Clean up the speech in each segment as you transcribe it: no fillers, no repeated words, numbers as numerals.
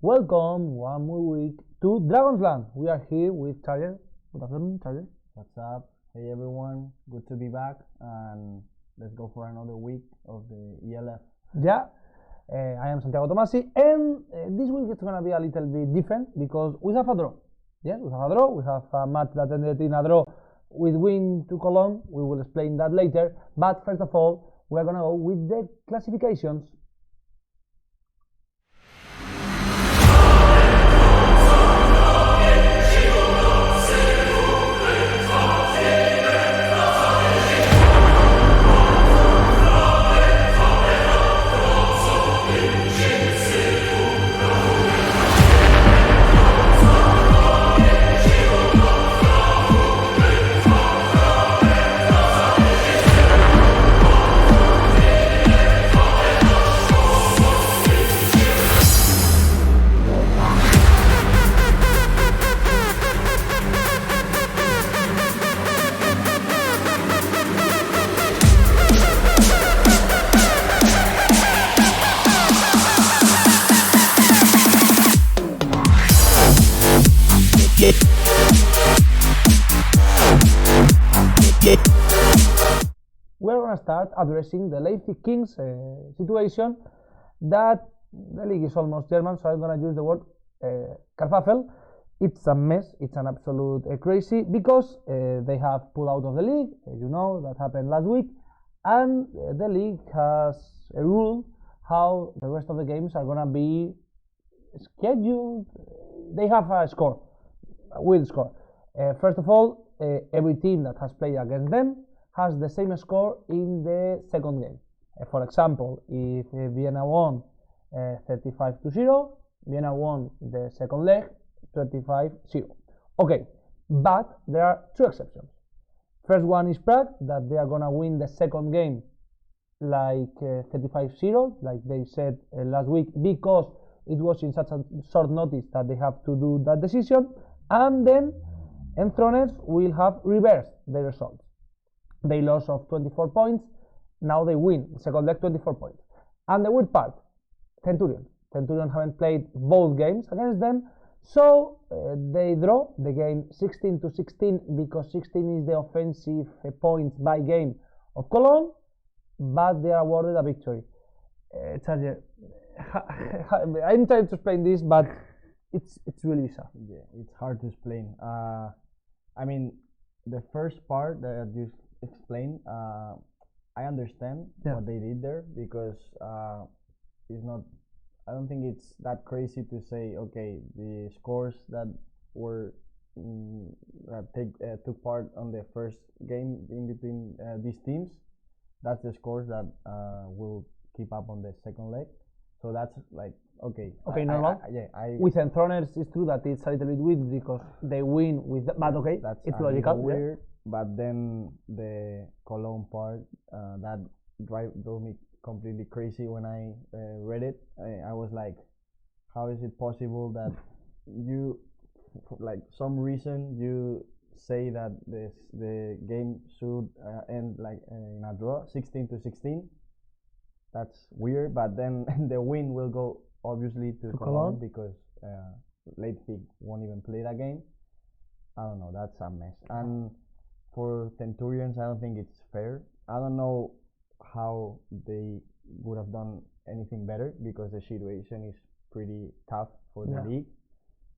Welcome one more week to Dragon's Land. We are here with Charlie. Good afternoon, Charlie. What's up? Hey everyone, good to be back and let's go for another week of the ELF. Yeah, I am Santiago Tomasi, and this week it's gonna be a little bit different because we have a draw. Yes, we have a draw. We have a match that ended in a draw with win to Cologne. We will explain that later. But first of all, we are gonna go with the classifications. We're going to start addressing the Leipzig Kings situation. That the league is almost German, so I'm going to use the word kerfuffle. It's a mess, it's an absolute crazy because they have pulled out of the league, you know, that happened last week, and the league has a rule how the rest of the games are going to be scheduled. They have a score, a will score. First of all, every team that has played against them has the same score in the second game. For example, if Vienna won 35-0, Vienna won the second leg 25-0. Okay, but there are two exceptions. First one is Prague, that they are gonna win the second game like 35-0, like they said last week, because it was in such a short notice that they have to do that decision, and then Enthroners will have reversed their results. They lost of 24 points, now they win second leg 24 points. And the weird part, Centurion haven't played both games against them, so they draw the game 16-16 because 16 is the offensive points by game of Cologne, but they are awarded a victory. Charger, I'm trying to explain this, but it's really bizarre. Yeah, it's hard to explain. I mean, the first part that you explained, I understand what they did there because it's not. I don't think it's that crazy to say, okay, the scores that were took part on the first game in between these teams, that's the scores that will keep up on the second leg. So that's like okay. Okay, normal. With Enthroners, it's true that it's a little bit weird because they win with, but okay, that's it's logical. Weird, but then the Cologne part that drove me completely crazy when I read it. I was like, how is it possible that you, like some reason, you say that the game should end like in a draw, 16-16? That's weird, but then the win will go obviously to Cologne because Leipzig won't even play that game. I don't know, that's a mess. And for Centurions, I don't think it's fair. I don't know how they would have done anything better because the situation is pretty tough for the league.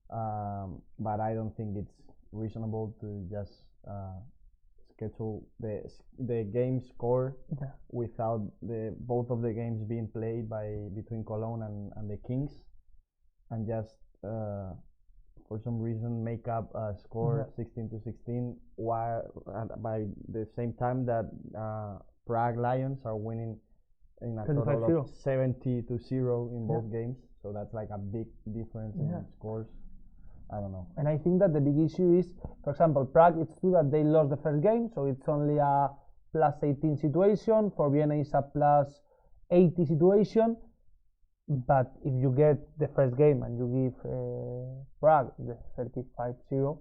But I don't think it's reasonable to just schedule the game score without both of the games being played between Cologne and the Kings, and just for some reason make up a score 16-16 while by the same time that Prague Lions are winning in a total of 70-0 in both games. So that's like a big difference in scores. I don't know. And I think that the big issue is, for example, Prague, it's true that they lost the first game, so it's only a plus 18 situation. For Vienna, it's a plus 80 situation. But if you get the first game and you give Prague the 35-0,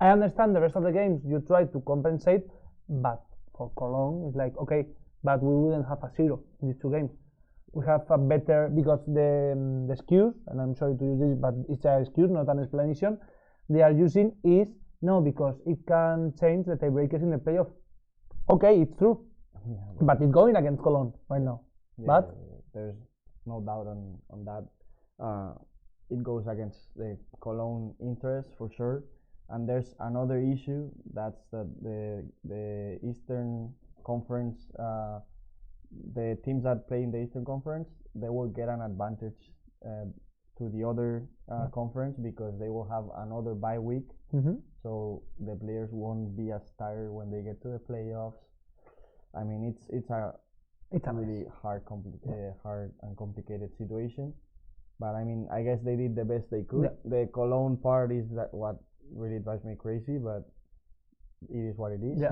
I understand the rest of the games you try to compensate, but for Cologne, it's like, okay, but we wouldn't have a 0 in these two games. we have a better, because the excuse, and I'm sorry to use this, but it's an excuse, not an explanation, they are using is no, because it can change the tiebreakers in the playoff. Okay, it's true, but it's going against Cologne right now. But there's no doubt on that. It goes against the Cologne interest for sure. And there's another issue, that's that the Eastern Conference, the teams that play in the Eastern Conference, they will get an advantage to the other conference because they will have another bye week. So the players won't be as tired when they get to the playoffs. I mean, it's a really hard and complicated situation. But I mean, I guess they did the best they could. The Cologne part is that what really drives me crazy, but it is what it is.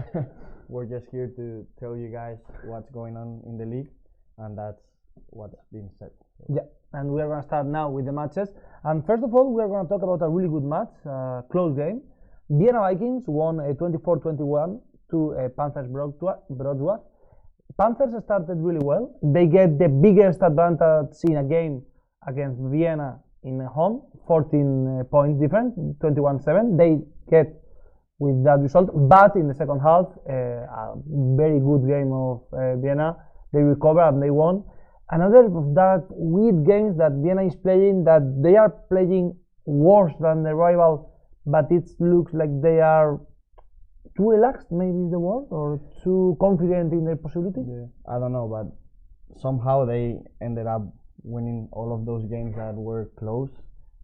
We're just here to tell you guys what's going on in the league, and that's what's been said. So. And we are going to start now with the matches. And first of all, we are going to talk about a really good match, close game. Vienna Vikings won 24-21 to Panthers Wrocław. Panthers started really well. They get the biggest advantage in a game against Vienna in home, 14 points difference, 21-7. They get with that result, but in the second half, a very good game of Vienna. They recovered and they won. Another of that weird games that Vienna is playing, that they are playing worse than the rival, but it looks like they are too relaxed, maybe is the word, or too confident in their possibilities. I don't know, but somehow they ended up winning all of those games that were close.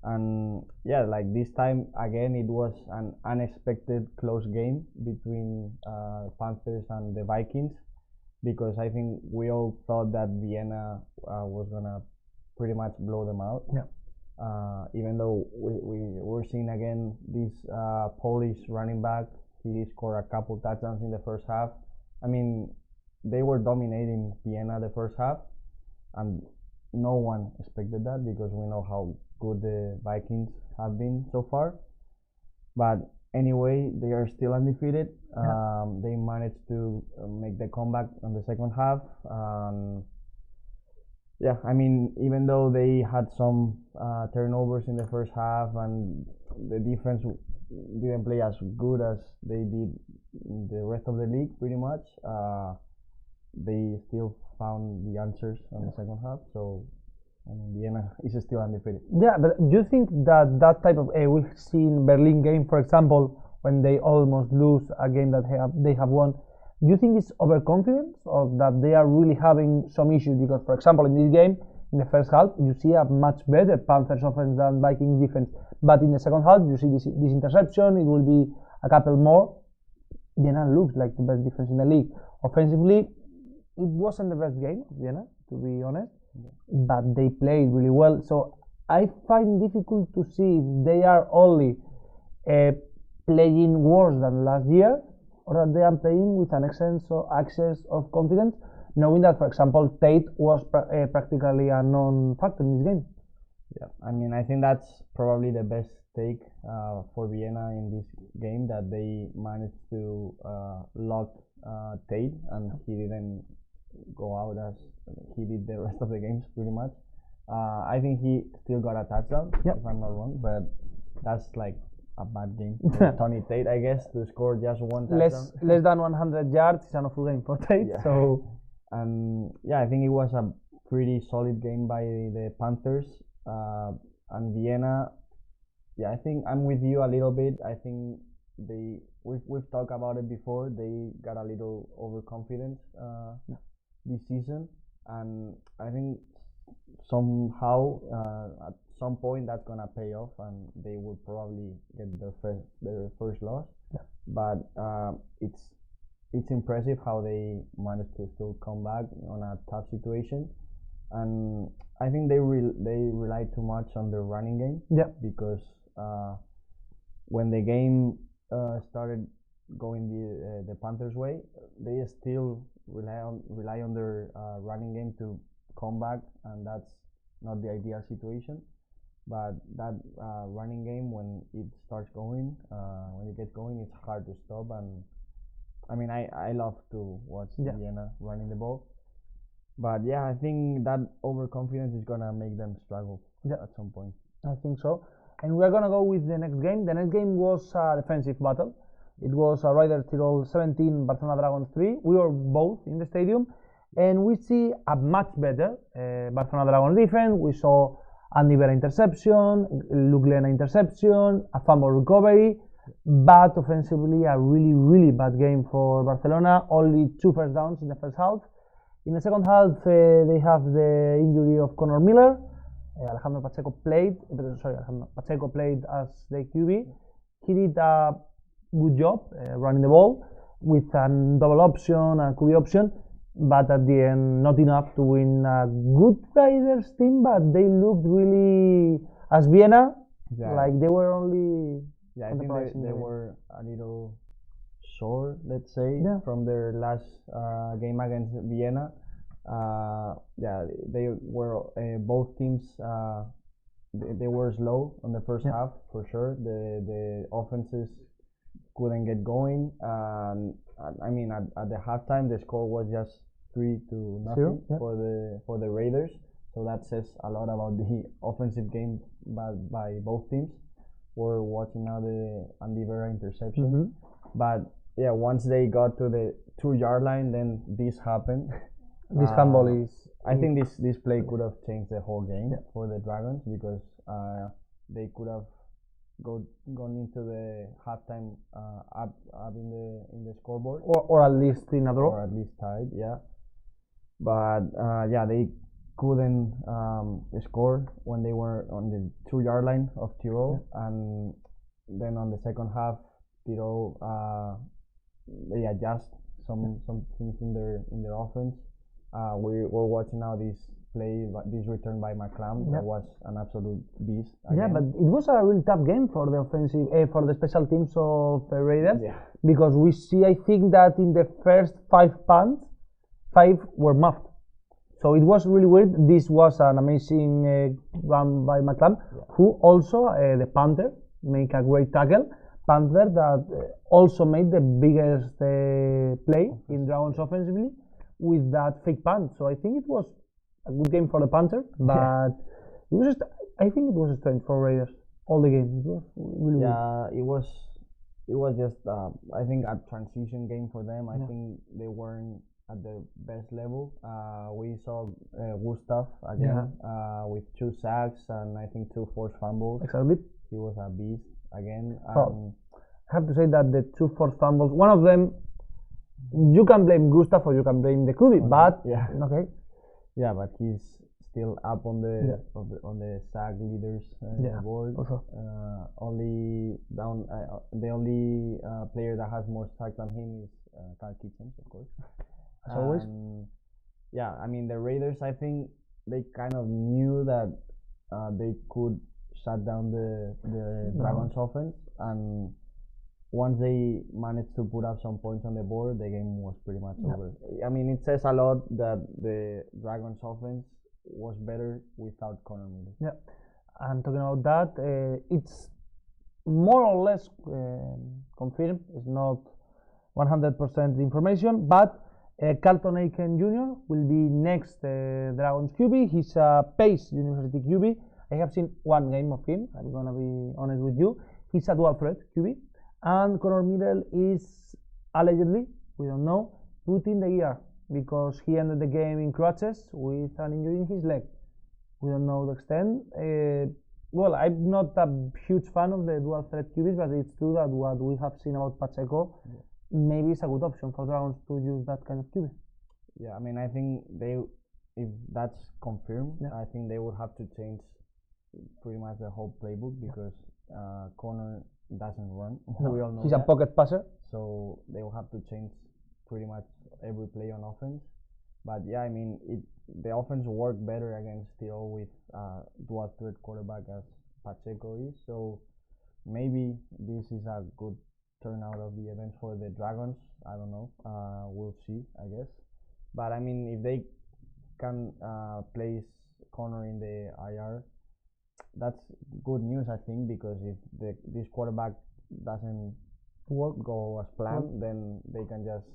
And like this time again, it was an unexpected close game between Panthers and the Vikings, because I think we all thought that Vienna was gonna pretty much blow them out. Even though we're seeing again this Polish running back, he scored a couple touchdowns in the first half. I mean, they were dominating Vienna the first half, and no one expected that because we know how good the Vikings have been so far. But anyway, they are still undefeated. They managed to make the comeback on the second half. I mean, even though they had some turnovers in the first half and the defense didn't play as good as they did in the rest of the league, pretty much, they still found the answers on the second half. So I mean, Vienna is still undefeated. But do you think that type of we've seen Berlin game, for example, when they almost lose a game that they have won, do you think it's overconfidence or that they are really having some issues? Because, for example, in this game, in the first half, you see a much better Panthers offense than Vikings defense. But in the second half, you see this interception, it will be a couple more. Vienna looks like the best defense in the league. Offensively, it wasn't the best game of Vienna, to be honest, but they played really well. So I find difficult to see if they are only playing worse than last year, or that they are playing with an excess of confidence, knowing that, for example, Tate was practically a non-factor in this game. I mean, I think that's probably the best take for Vienna in this game, that they managed to lock Tate, and he didn't go out as he did the rest of the games, pretty much. I think he still got a touchdown, if I'm not wrong, but that's like a bad game for Tony Tate, I guess, to score just one touchdown. Less than 100 yards is an awful game for Tate. So, and I think it was a pretty solid game by the Panthers. And Vienna, I think I'm with you a little bit. I think we've talked about it before. They got a little overconfident this season, and I think somehow at some point that's gonna pay off, and they will probably get their first loss. But it's impressive how they managed to still come back on a tough situation. And I think they rely too much on the running game. Because when the game started going the Panthers' way, they still rely on their running game to come back, and that's not the ideal situation. But that running game, when it starts going, when it gets going, it's hard to stop. And I mean, I love to watch Vienna running the ball. But yeah, I think that overconfidence is gonna make them struggle at some point. I think so. And we're gonna go with the next game. The next game was a defensive battle. It was a Ryder Tirol 17, Barcelona Dragons 3. We were both in the stadium, and we see a much better Barcelona Dragons defense. We saw Andy Vera interception, Luke Lena interception, a fumble recovery, but offensively a really bad game for Barcelona. Only 2 first downs in the first half. In the second half, they have the injury of Connor Miller. Alejandro Pacheco played. Alejandro Pacheco played as the QB. He did a good job running the ball with a double option and QB option, but at the end, not enough to win a good Riders team. But they looked really, as Vienna, like they were only. Yeah, I think they were a little sore, let's say, from their last game against Vienna. Yeah, they were both teams. They were slow on the first half for sure. The offenses couldn't get going. I mean, at the halftime, the score was just 3-0 for the Raiders. So that says a lot about the offensive game by both teams. We're watching now the Andy Vera interception, but yeah, once they got to the 2-yard line, then this happened. This fumble is. I think this play could have changed the whole game for the Dragons, because they could have gone into the halftime up in the scoreboard, or at least in a draw, or at least tied. Yeah, but yeah, they couldn't score when they were on the 2-yard line of Tirol, and then on the second half, Tirol they adjust some things in their offense. We're watching now this return by McClam. That was an absolute beast. Again. Yeah, but it was a really tough game for the offensive, for the special teams of Raiders, because we see, I think that in the first 5 punts, 5 were muffed. So it was really weird. This was an amazing run by McClam, who also, the punter, make a great tackle. Panther that also made the biggest play in Dragons offensively with that fake punt. So I think it was a good game for the punter, but it was I think it was strange for Raiders all the game. It was really weird. It was just I think a transition game for them. I think they weren't at their best level. We saw Gustav again with 2 sacks and I think 2 forced fumbles. Exactly. He was a beast again. I have to say that the 2 forced fumbles, one of them, you can blame Gustav or you can blame the QB, but okay. Yeah, but he's still up on the on the sack leaders board. Only down. The only player that has more sacks than him is Kyle Kitchens, of course. As always. Yeah, I mean the Raiders. I think they kind of knew that they could shut down the Dragons offense, and once they managed to put up some points on the board, the game was pretty much over. I mean, it says a lot that the Dragons offense was better without Connor Miller. Yeah, and talking about that, it's more or less confirmed. It's not 100% information, but Carlton Aiken Jr. will be next Dragons QB. He's a Pace University QB. I have seen 1 game of him. I'm gonna be honest with you. He's a dual threat QB. And Connor Miller is allegedly, we don't know, put in the ER because he ended the game in crutches with an injury in his leg. We don't know the extent. Well, I'm not a huge fan of the dual threat QBs, but it's true that what we have seen about Pacheco, maybe it's a good option for Dragons to use that kind of QB. Yeah, I mean, I think if that's confirmed, I think they would have to change pretty much the whole playbook because Connor doesn't run. We all know he's a pocket passer, so they will have to change pretty much every play on offense. But yeah, I mean, the offense worked better against Tirol with dual threat quarterback as Pacheco is. So maybe this is a good turnout of the event for the Dragons. I don't know. We'll see, I guess. But I mean, if they can place Connor in the IR, that's good news, I think, because if this quarterback doesn't go as planned, then they can just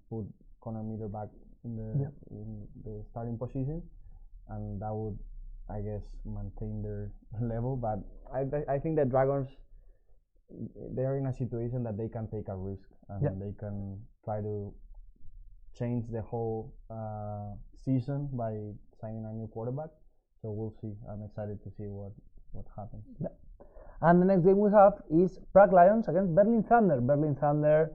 put Connor Miller back in the starting position, and that would, I guess, maintain their level. But I think the Dragons, they are in a situation that they can take a risk and they can try to change the whole season by signing a new quarterback. So we'll see. I'm excited to see what happens. Yeah. And the next game we have is Prague Lions against Berlin Thunder. Berlin Thunder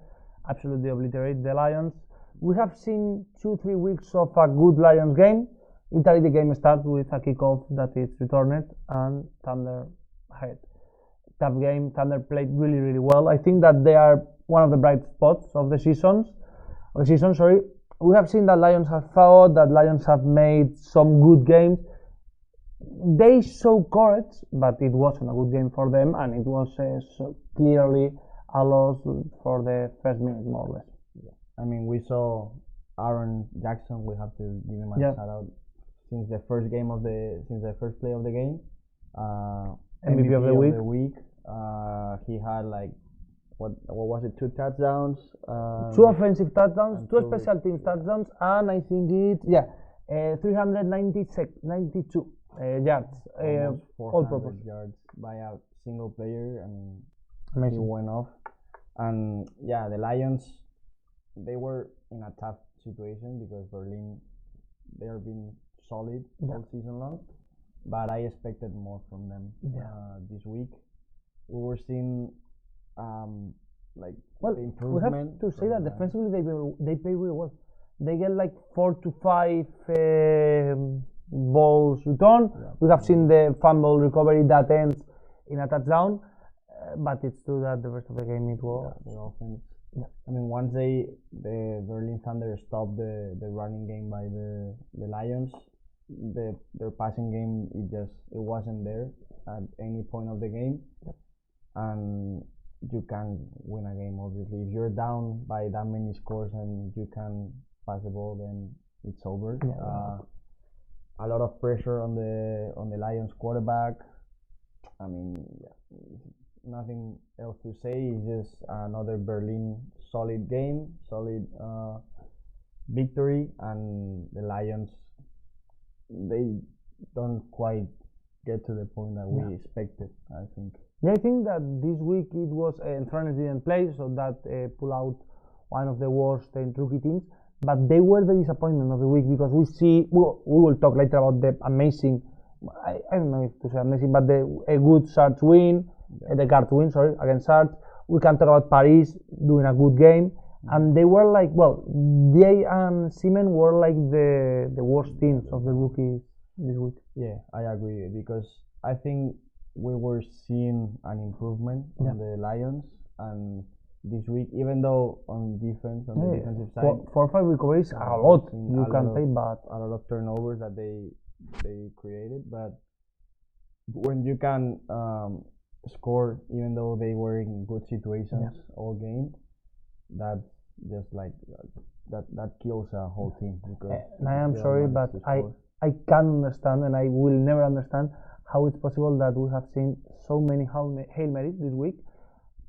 absolutely obliterate the Lions. We have seen 2-3 weeks of a good Lions game. Italy, the game starts with a kickoff that is returned and Thunder ahead. Tough game. Thunder played really well. I think that they are one of the bright spots of the season. We have seen that Lions have fought, that Lions have made some good games. They show courage, but it wasn't a good game for them, and it was so clearly a loss for the first minute, more or less. Yeah. I mean, we saw Aaron Jackson. We have to give him a shout out since the first play of the game. MVP of the week. He had like what was it? 2 touchdowns. 2 offensive touchdowns, 2 special teams touchdowns, and I think it's 392 yards. All purpose yards by a single player. I mean, amazing. He went off, and the Lions, they were in a tough situation because Berlin, they have been solid all season long, but I expected more from them this week. We were seeing the improvement. We have to say that defensively they play really well. They get like 4 to 5 balls returned. We have seen the fumble recovery that ends in a touchdown, but it's true that the rest of the game it was the offense. I mean, once the Berlin Thunder stopped the running game by the Lions, their passing game it wasn't there at any point of the game, and you can win a game obviously if you're down by that many scores and you can pass the ball, then it's over. A lot of pressure on the Lions quarterback. I mean, nothing else to say. It's just another Berlin solid game, solid victory, and the Lions, they don't quite get to the point that we expected, I think. Yeah, I think that this week it was Enthroners didn't play, so that pull out one of the worst rookie teams. But they were the disappointment of the week because we will talk later about the amazing, I don't know if to say amazing, but a good Sarts win, the Guards win, against Sarts. We can talk about Paris doing a good game, and they were like, they and Siemens were like the worst teams of the rookies this week. Yeah, I agree, because I think we were seeing an improvement on the Lions, and this week, even though on defense, on the defensive side, 4 or 5 recoveries are a lot. You can say, but a lot of turnovers that they created. But when you can score, even though they were in good situations all game, that's just like that kills a whole team. Because and I am sorry, but I can't understand, and I will never understand how it's possible that we have seen so many Hail Marys this week.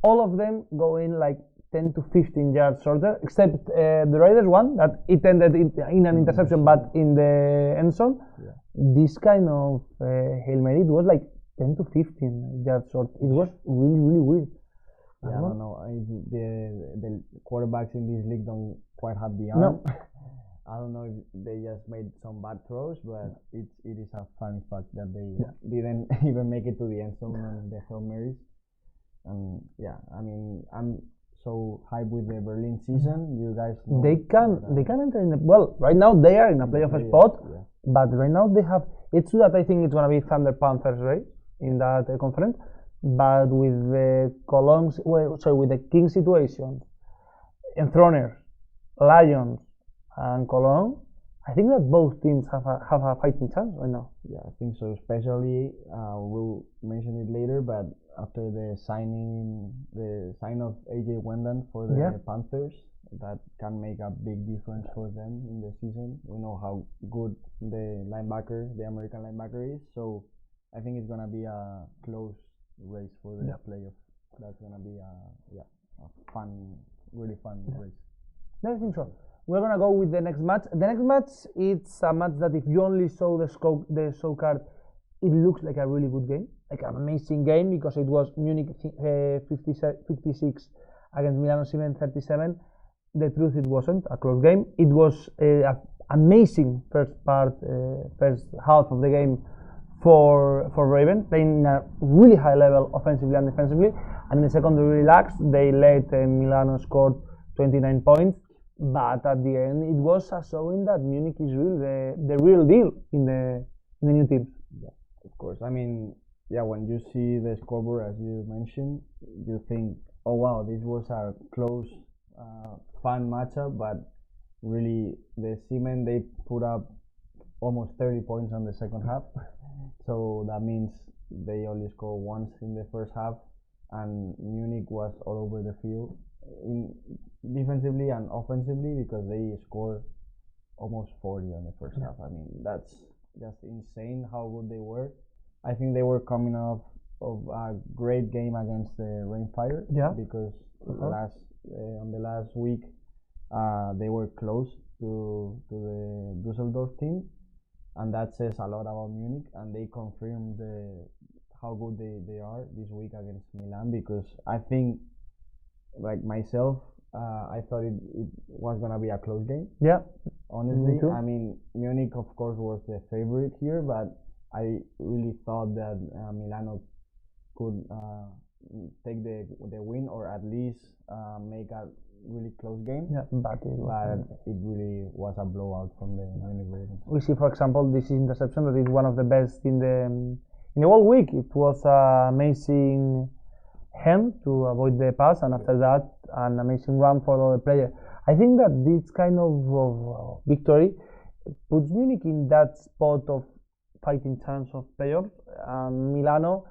All of them going like 10 to 15 yards shorter, except the Raiders one that it ended in an interception, but in the end zone. This kind of Hail Mary, it was like 10 to 15 yards short. It was really weird. I don't know. The quarterbacks in this league don't quite have the arm. No. I don't know if they just made some bad throws, but it is a funny fact that they didn't even make it to the end zone on the Hail Marys. And I mean, I'm so hyped with the Berlin season. You guys know they can enter in right now they are in a playoff spot, but right now they have. It's true that I think it's gonna be Thunder Panthers, right, in that conference. But with the with the King situation, Enthroners, Lions, and Cologne, I think that both teams have a fighting chance right now. Yeah, I think so. Especially, we'll mention it later, but after the sign of AJ Wendland for the Panthers, that can make a big difference for them in the season. We know how good the American linebacker is, so I think it's gonna be a close race for the playoff. That's gonna be a really fun race. I think so. we're gonna go with the next match. The next match, it's a match that if you only saw the show card, it looks like a really good game, like an amazing game, because it was Munich 56 against Milano 37. The truth, it wasn't a close game. It was an amazing first half of the game for Raven, playing a really high level offensively and defensively. And in the second, they relaxed. They let Milano scored 29 points. But at the end, it was a showing that Munich is the real deal in the new teams. Yeah, of course. I mean, yeah, when you see the scoreboard, as you mentioned, you think, oh wow, this was a close, fun matchup. But really, the Siemens, they put up almost 30 points on the second half. So that means they only scored once in the first half, and Munich was all over the field, defensively and offensively, because they scored almost 40 on the first half. I mean, that's just insane how good they were. I think they were coming off of a great game against the Rainfire, because on the last week they were close to the Dusseldorf team, and that says a lot about Munich, and they confirmed how good they are this week against Milan, because I think, like myself, I thought it was gonna be a close game. Yeah, honestly, I mean, Munich of course was the favorite here, but I really thought that Milano could take the win, or at least make a really close game. Yeah, but it really was a blowout from the Munich Ravens. We see, for example, this interception that is one of the best in the whole week. It was an amazing hand to avoid the pass, and after that, an amazing run for the other player. I think that this kind of victory puts Munich in that spot of fighting chance of playoffs. Milano,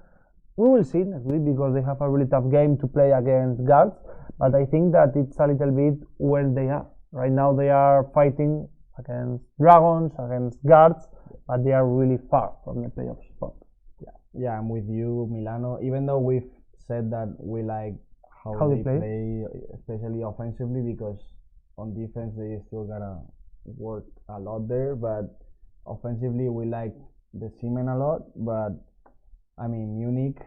we will see next week, because they have a really tough game to play against guards. But I think that it's a little bit where they are. Right now they are fighting against dragons, against guards, but they are really far from the playoff spot. Yeah, I'm with you, Milano. Even though we've said that we like how they play, especially offensively, because on defense they still gotta work a lot there. But offensively, we like the Siemens a lot. But I mean, Munich,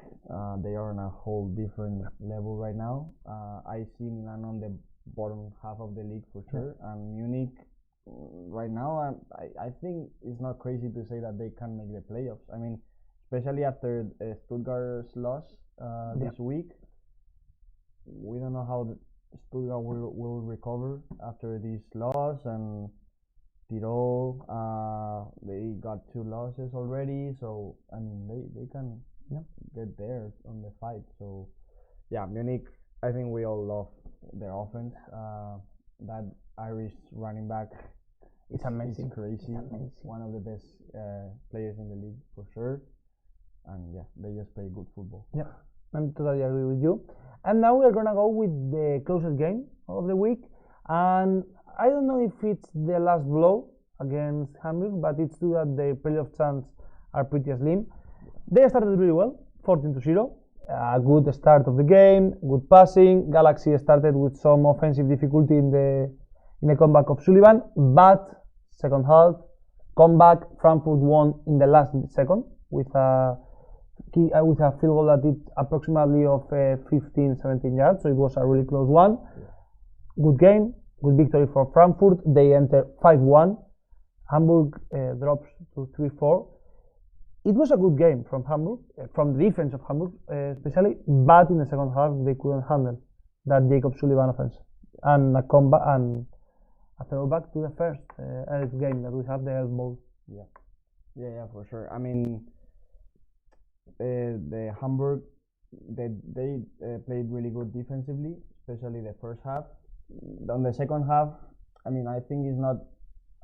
they are on a whole different level right now. I see Milan on the bottom half of the league for sure, and Munich right now, I think it's not crazy to say that they can make the playoffs. I mean, especially after Stuttgart's loss this week, we don't know how Stuttgart will recover after this loss, and Tirol, they got 2 losses already, so I mean they can get there on the fight. So yeah, Munich, I think we all love their offense. That Irish running back, it's amazing. It's crazy. One of the best players in the league for sure. And yeah, they just play good football. Yeah, I'm totally agree with you. And now we're gonna go with the closest game of the week, and I don't know if it's the last blow against Hamburg, but it's true that the playoff chance are pretty slim. They started really well, 14-0. A good start of the game, good passing. Galaxy started with some offensive difficulty in the comeback of Sullivan, but second half comeback. Frankfurt won in the last second with a field goal that did approximately of 15-17 yards, so it was a really close one. Good game, good victory for Frankfurt. They enter 5-1. Hamburg drops to 3-4. It was a good game from Hamburg, from the defense of Hamburg especially, but in the second half they couldn't handle that Jacob Sullivan offense, and a comeback and a throwback to the first game that we have, the elbow. Yeah, for sure. I mean, the Hamburg, they played really good defensively, especially the first half. On the second half, I mean, I think it's not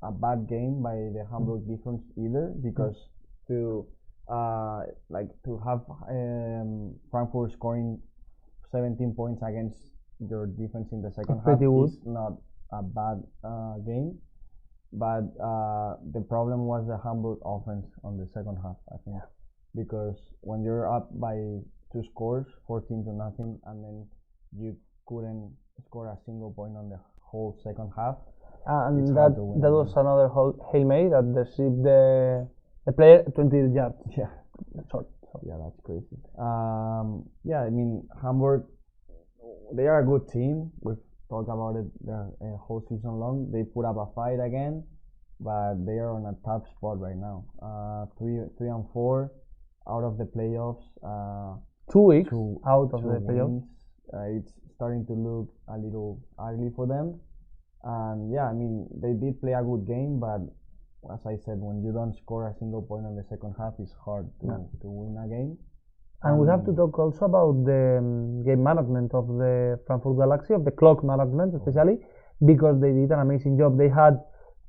a bad game by the Hamburg defense either, because to have Frankfurt scoring 17 points against your defense in the second half is not a bad game. But the problem was the Hamburg offense on the second half, I think, because when you're up by 2 scores, 14-0, and then you couldn't score a single point on the whole second half, And it's that hard to win that a was game. another Hail Mary that received the player 20 yards. Yeah, Sorry. yeah, that's crazy. Yeah, I mean Hamburg, they are a good team. We've talked about it the whole season long. They put up a fight again, but they are on a tough spot right now. 3 and 4 out of the playoffs. 2 weeks two out of two the playoffs. wins. It's starting to look a little ugly for them. And yeah, I mean they did play a good game, but as I said, when you don't score a single point on the second half, it's hard to win a game. And we have to talk also about the game management of the Frankfurt Galaxy, of the clock management especially, because they did an amazing job. They had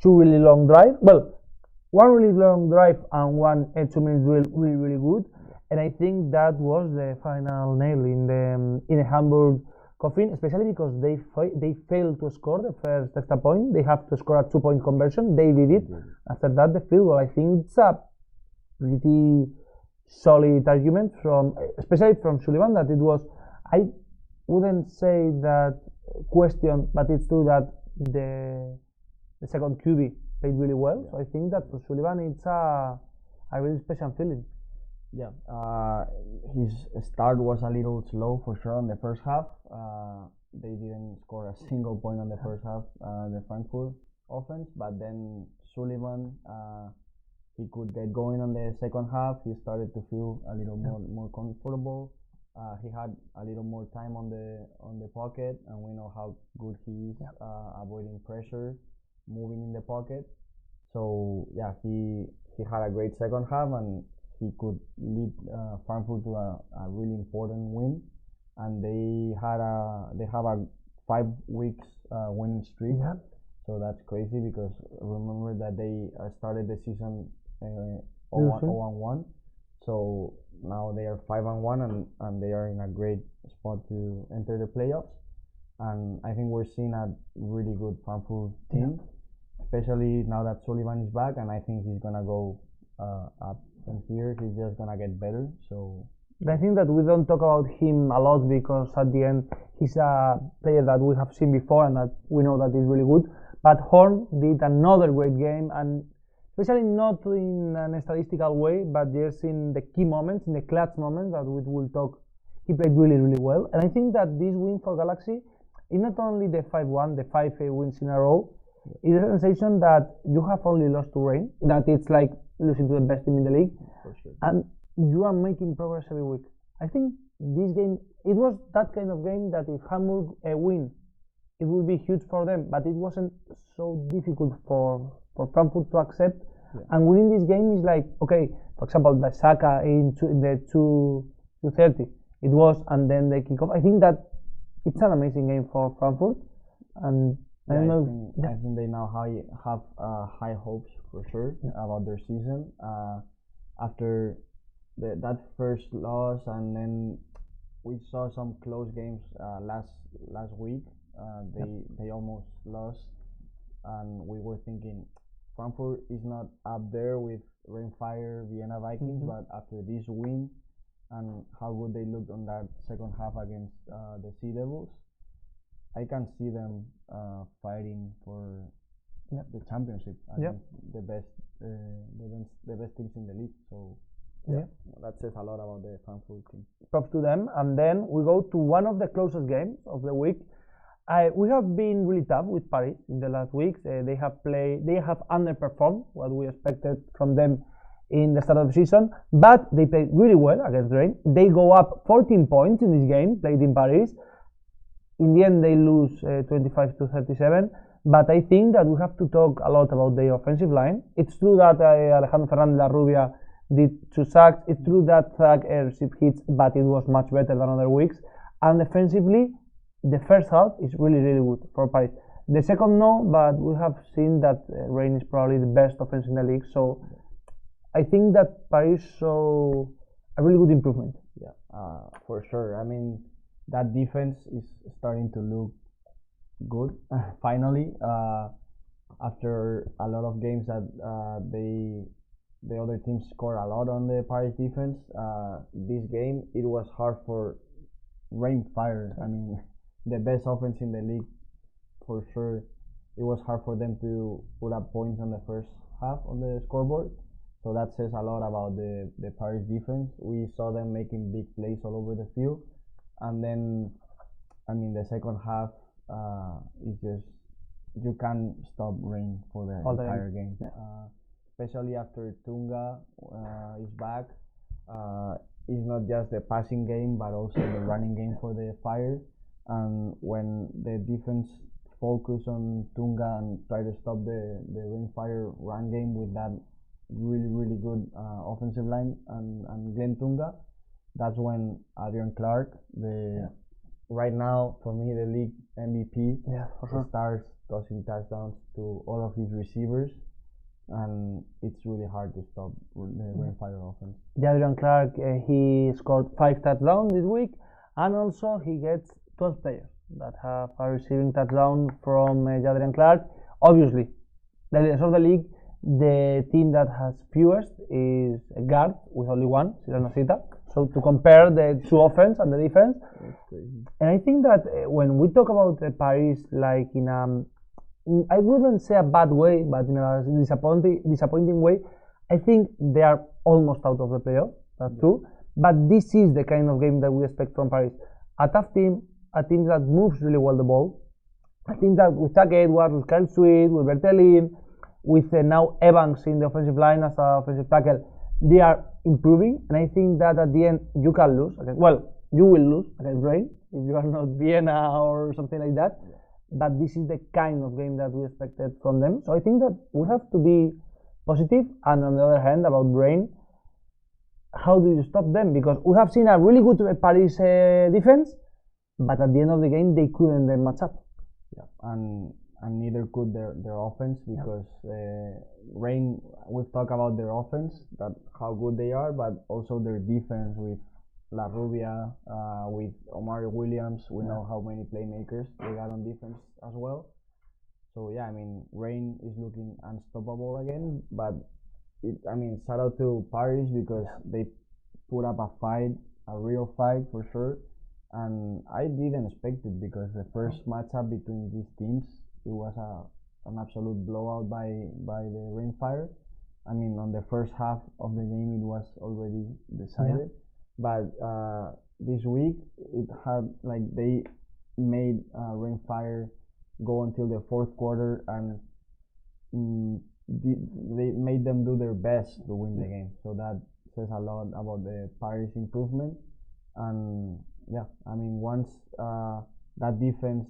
two really long drives. Well, one really long drive and one 2 minutes drill, really good. And I think that was the final nail in the Hamburg coffin, especially because they failed to score the first extra point. They have to score a 2-point conversion. They did it. After that, the field goal. I think it's a pretty solid argument from, especially from Sullivan, that it was, I wouldn't say that question, but it's true that the second QB played really well. So I think that for Sullivan it's a really special feeling. Yeah, his start was a little slow for sure on the first half. They didn't score a single point on the first half, the Frankfurt offense, but then Sullivan, he could get going on the second half. He started to feel a little more comfortable. He had a little more time on the pocket, and we know how good he is avoiding pressure, moving in the pocket. So yeah, he had a great second half, and he could lead Frankfurt to a really important win. And they have a 5 weeks winning streak. Yeah. So that's crazy because remember that they started the season 0-1. So now they are 5-1 and they are in a great spot to enter the playoffs. And I think we're seeing a really good Frankfurt team, especially now that Sullivan is back. And I think he's gonna go up from here. He's just gonna get better. So I think that we don't talk about him a lot because at the end he's a player that we have seen before and that we know that he's really good. But Horn did another great game, and especially not in a statistical way, but just in the key moments, in the clutch moments that we will talk. He played really well, and I think that this win for Galaxy is not only the 5-1, the 5 wins in a row. It's a sensation that you have only lost to Reign, that it's like losing to the best team in the league, for sure. And you are making progress every week. I think this game, it was that kind of game that if Hamburg win, it would be huge for them, but it wasn't so difficult for Frankfurt to accept. Yeah. And winning this game is like, okay, for example, the Saka in the 2:30, it was, and then the kickoff. I think that it's an amazing game for Frankfurt, and I think they now have high hopes for sure about their season. After that first loss, and then we saw some close games last week. They almost lost, and we were thinking Frankfurt is not up there with Rainfire, Vienna Vikings, but after this win and how good they looked on that second half against the Sea Devils, I can see them fighting for the championship. The best teams in the league. So that says a lot about the Frankfurt team. Props to them. And then we go to one of the closest games of the week. We have been really tough with Paris in the last weeks. They have underperformed what we expected from them in the start of the season, but they played really well against Rennes. They go up 14 points in this game played in Paris. In the end, they lose 25-37. But I think that we have to talk a lot about the offensive line. It's true that Alejandro Fernández La Rubia did 2 sacks. It's true that Zach received hits, but it was much better than other weeks. And defensively, the first half is really good for Paris. The second, no, but we have seen that Rennes is probably the best offense in the league. So I think that Paris saw a really good improvement. Yeah, for sure. I mean, that defense is starting to look good finally. After a lot of games that the other teams score a lot on the Paris defense, this game it was hard for Rainfire. I mean, the best offense in the league for sure. it was hard for them to put up points on the first half on the scoreboard. So that says a lot about the Paris defense. We saw them making big plays all over the field, and then the second half is just you can't stop Rain for the entire game. Especially after Tunga is back. It's not just the passing game, but also the running game for the Fire. And when the defense focus on Tunga and try to stop the Rainfire run game with that really good offensive line and Glenn Tunga, that's when Adrian Clark, right now for me the league MVP, starts tossing touchdowns to all of his receivers, and it's really hard to stop the Rainfire offense. Adrian Clark, he scored 5 touchdowns this week, and also he gets 12 players that have a receiving touchdown from Adrian Clark. Obviously, the leaders of the league, the team that has fewest is guard with only one, Silas Nasita. So to compare the two offense and the defense, and I think that when we talk about Paris, like in I wouldn't say a bad way, but in a disappointing way, I think they are almost out of the playoff. That's true. But this is the kind of game that we expect from Paris. A tough team, a team that moves really well the ball, a team that with Chuck Edwards, with Kyle Sweet, with Bertelin, with now Evans in the offensive line as an offensive tackle, they are improving, and I think that at the end you can lose. You will lose against Rain if you are not Vienna or something like that. But this is the kind of game that we expected from them. So I think that we have to be positive. And on the other hand, about Rain, how do you stop them? Because we have seen a really good Paris defense, but at the end of the game they couldn't match up. And neither could their offense, because Rain, we've talked about their offense, that how good they are, but also their defense with La Rubia, with Omari Williams. We know how many playmakers they got on defense as well. So Rain is looking unstoppable again. But shout out to Paris, because they put up a fight, a real fight for sure. And I didn't expect it, because the first matchup between these teams, it was an absolute blowout by the Rainfire. On the first half of the game, it was already decided. But this week, it had they made Rainfire go until the fourth quarter, and they made them do their best to win the game. So that says a lot about the Paris improvement. And once that defense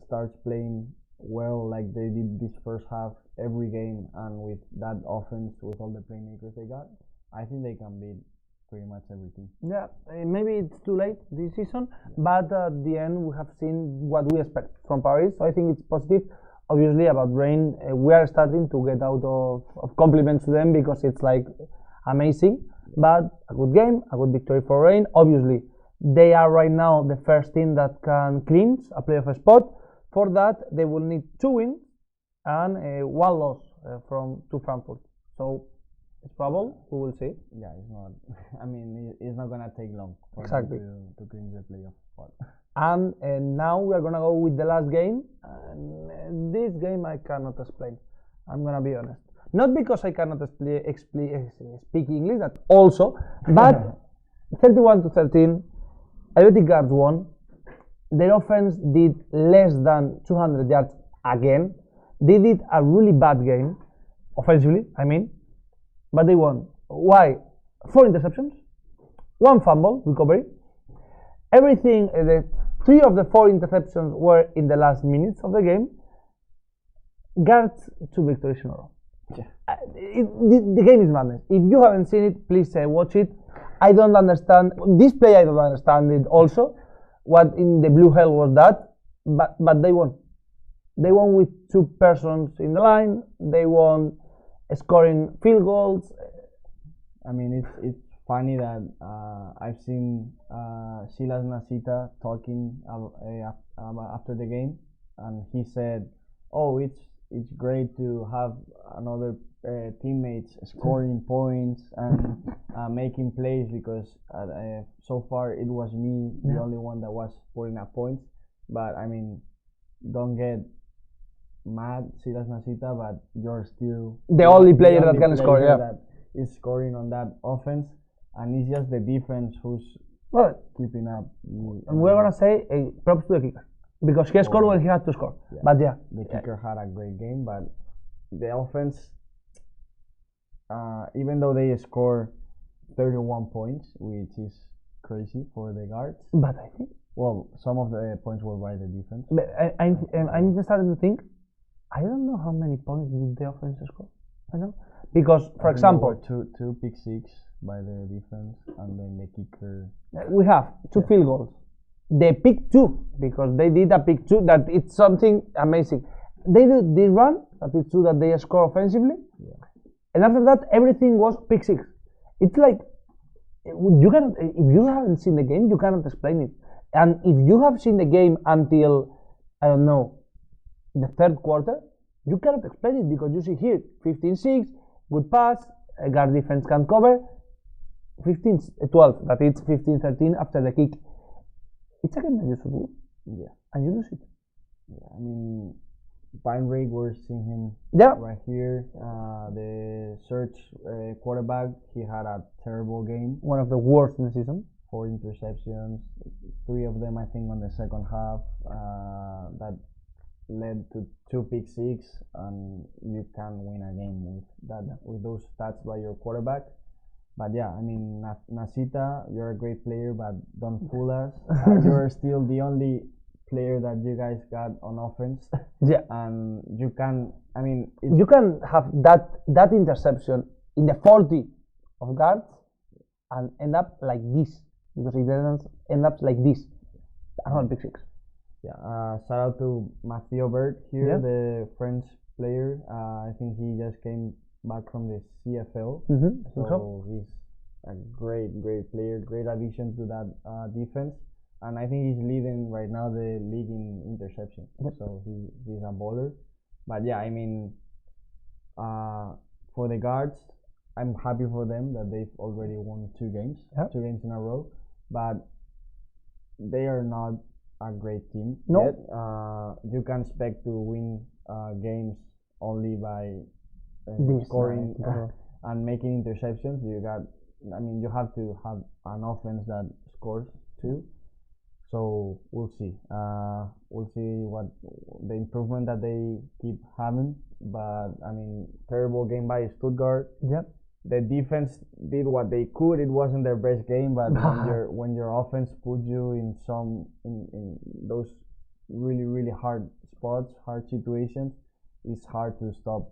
starts playing well, like they did this first half every game, and with that offense, with all the playmakers they got, I think they can beat pretty much everything. Maybe it's too late this season, but at the end we have seen what we expect from Paris, so I think it's positive. Obviously, about Rain, we are starting to get out of compliments to them, because it's amazing, but a good game, a good victory for Rain. Obviously, they are right now the first team that can clinch a playoff spot. For that, they will need 2 wins and 1 loss to Frankfurt. So it's probable. We will see. It's not. It's not gonna take long for exactly to clinch the playoff spot. And now we are gonna go with the last game. And this game I cannot explain. I'm gonna be honest. Not because I cannot speak English, that also, but 31-13, Helvetic Guards won. Their offense did less than 200 yards again. They did a really bad game, offensively, but they won. Why? 4 interceptions, 1 fumble recovery. Everything, the 3 of the 4 interceptions were in the last minutes of the game. Guards 2 victories in a row. The game is madness. If you haven't seen it, please watch it. I don't understand this play. I don't understand it also. What in the blue hell was that? But they won. They won with 2 persons in the line. They won scoring field goals. It's funny that I've seen Silas Nasita talking after the game, and he said, "Oh, it's great to have another teammates scoring points and making plays, because so far it was me, the only one that was putting up points." But don't get mad, Silas Nasita, but you're still The only player that only can score, player yeah. that is scoring on that offense, and it's just the defense who's Well, keeping up. and we're gonna say props to the kicker because he scored when he had to score. Yeah. But yeah, The kicker had a great game, but the offense, even though they score 31 points, which is crazy for the guards. but I think. Well, some of the points were by the defense. But I'm just starting to think. I don't know how many points did the offense score. I know because, for example, two pick six by the defense, and then the kicker. we have two field goals. They pick two because they did a pick two that it's something amazing. They did this run that it's true that they score offensively, and after that everything was pick six. It's like you cannot, if you haven't seen the game, you cannot explain it. And if you have seen the game until I don't know the third quarter, you cannot explain it because you see here 15-6, good pass, guard defense can cover, 15-12, that it's 15-13 after the kick. It's a game that you should win. Yeah. And you lose it. Yeah, I mean, Weinreich, we're seeing him right here. The search quarterback, he had a terrible game. One of the worst in the season. 4 interceptions, 3 of them I think on the second half. That led to 2 pick six, and you can win a game with those stats by your quarterback. But yeah, I mean, Nasita, you're a great player, but don't fool us. You're still the only player that you guys got on offense. Yeah. And you can, I mean, you can have that interception in the 40 of guards and end up like this, because it doesn't end up like this. Another pick six. Yeah. Shout out to Mathieu Bert here, the French player. I think he just came back from the CFL. So he's a great player, great addition to that defense, and I think he's leading right now the league in interception. So he's a baller. But yeah, I mean, for the guards, I'm happy for them that they've already won 2 games in a row, but they are not a great team yet. You can expect to win games only by scoring and making interceptions. You have to have an offense that scores too. So we'll see. We'll see what the improvement that they keep having. But I mean, terrible game by Stuttgart. Yep. The defense did what they could. It wasn't their best game, but when your offense puts you in those really hard spots, hard situations, it's hard to stop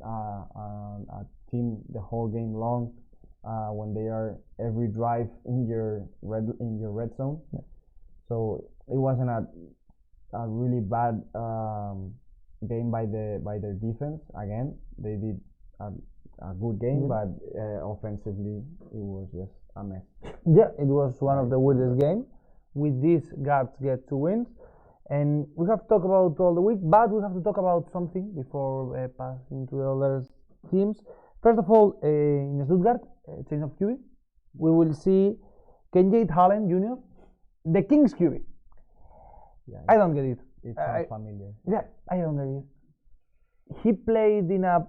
a team the whole game long when they are every drive in your red zone. So it wasn't a really bad game by their defense. Again, they did a good game, but offensively it was just a mess. Yeah, it was one of the weirdest games. With this, guards get 2 wins. And we have talked about all the week, but we have to talk about something before passing to the other teams. First of all, in Stuttgart, change of QB, we will see Kenjade Hallen Jr., the Kings QB. Yeah, I don't get it. It's not familiar. Yeah, I don't get it. He played in a